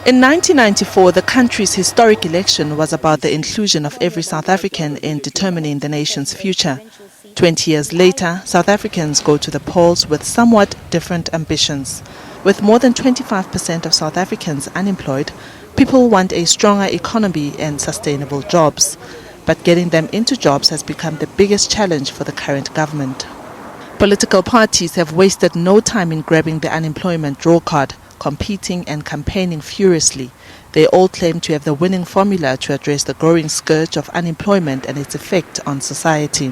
In 1994, the country's historic election was about the inclusion of every South African in determining the nation's future. 20 years later, South Africans go to the polls with somewhat different ambitions. With more than 25% of South Africans unemployed, people want a stronger economy and sustainable jobs. But getting them into jobs has become the biggest challenge for the current government. Political parties have wasted no time in grabbing the unemployment draw card, competing and campaigning furiously. They all claim to have the winning formula to address the growing scourge of unemployment and its effect on society.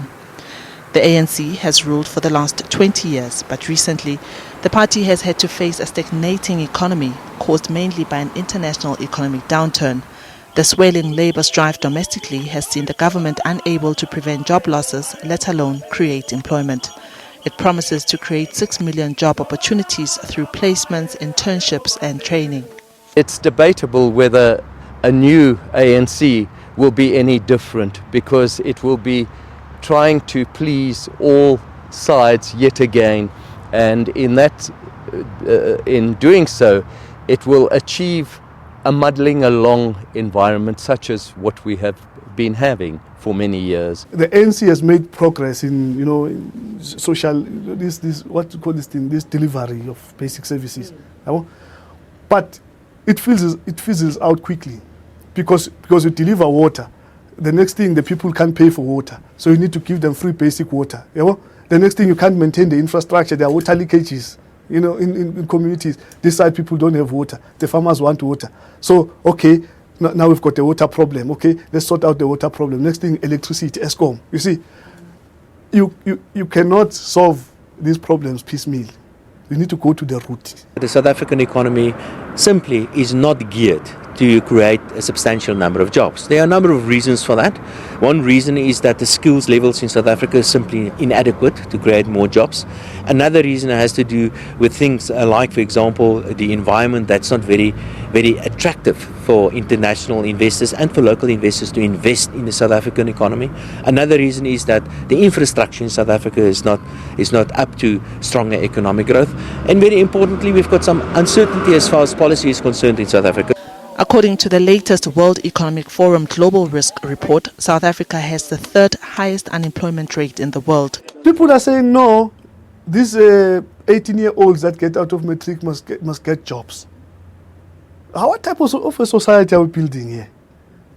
The ANC has ruled for the last 20 years, but recently the party has had to face a stagnating economy caused mainly by an international economic downturn. The swelling labour strife domestically has seen the government unable to prevent job losses, let alone create employment. It promises to create 6 million job opportunities through placements, internships and training. It's debatable whether a new ANC will be any different, because it will be trying to please all sides yet again, and in doing so it will achieve a muddling along environment such as what we have been having for many years. The ANC has made progress in, in social, this what you call this thing, this delivery of basic services. But it fizzles out quickly, because you deliver water. The next thing, the people can't pay for water, so you need to give them free basic water. The next thing, you can't maintain the infrastructure. There are water leakages, in communities. This side, people don't have water. The farmers want water. So, okay, now we've got a water problem. Okay, let's sort out the water problem. Next thing, electricity, ESCOM. You see, you cannot solve these problems piecemeal. You need to go to the root. The South African economy simply is not geared to create a substantial number of jobs. There are a number of reasons for that. One reason is that the skills levels in South Africa is simply inadequate to create more jobs. Another reason has to do with things like, for example, the environment that's not very, very attractive for international investors and for local investors to invest in the South African economy. Another reason is that the infrastructure in South Africa is not up to stronger economic growth. And very importantly, we've got some uncertainty as far as policy is concerned in South Africa. According to the latest World Economic Forum Global Risk Report, South Africa has the third highest unemployment rate in the world. People are saying, no, these 18-year-olds that get out of matric must get jobs. What type of a society are we building here?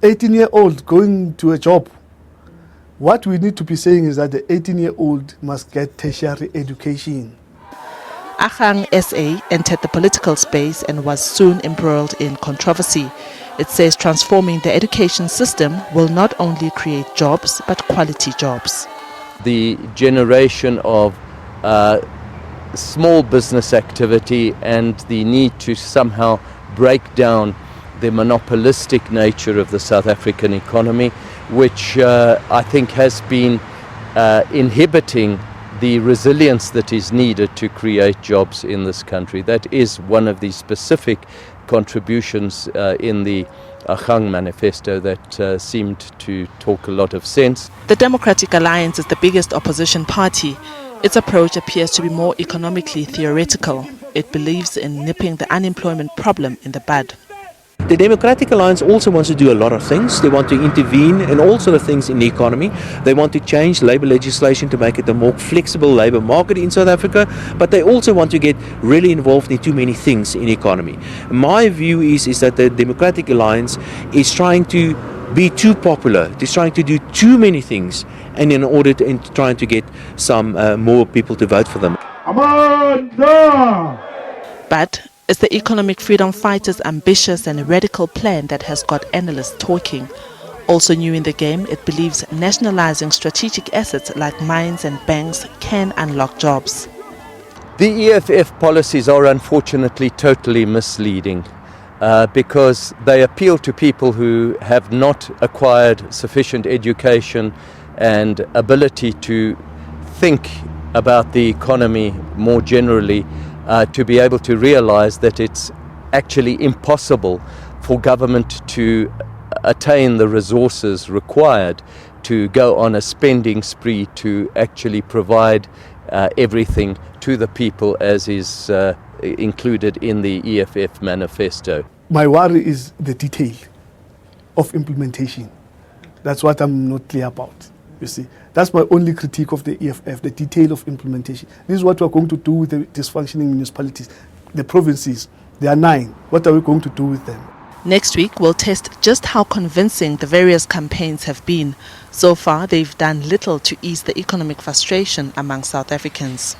18-year-old going to a job. What we need to be saying is that the 18-year-old must get tertiary education. AGANG SA entered the political space and was soon embroiled in controversy. It says transforming the education system will not only create jobs, but quality jobs. The generation of small business activity and the need to somehow break down the monopolistic nature of the South African economy, which I think has been inhibiting the resilience that is needed to create jobs in this country. That is one of the specific contributions in the AGANG manifesto that seemed to talk a lot of sense. The Democratic Alliance is the biggest opposition party. Its approach appears to be more economically theoretical. It believes in nipping the unemployment problem in the bud. The Democratic Alliance also wants to do a lot of things. They want to intervene in all sort of things in the economy. They want to change labour legislation to make it a more flexible labour market in South Africa, but they also want to get really involved in too many things in the economy. My view is that the Democratic Alliance is trying to be too popular. It's trying to do too many things, and in order to trying to get some more people to vote for them. Amanda! But it's the economic freedom fighters' ambitious and radical plan that has got analysts talking. Also new in the game, it believes nationalizing strategic assets like mines and banks can unlock jobs. The EFF policies are unfortunately totally misleading because they appeal to people who have not acquired sufficient education and ability to think about the economy more generally, to be able to realize that it's actually impossible for government to attain the resources required to go on a spending spree to actually provide everything to the people as is included in the EFF manifesto. My worry is the detail of implementation. That's what I'm not clear about, you see. That's my only critique of the EFF, the detail of implementation. This is what we're going to do with the dysfunctioning municipalities, the provinces. There are 9. What are we going to do with them? Next week, we'll test just how convincing the various campaigns have been. So far, they've done little to ease the economic frustration among South Africans.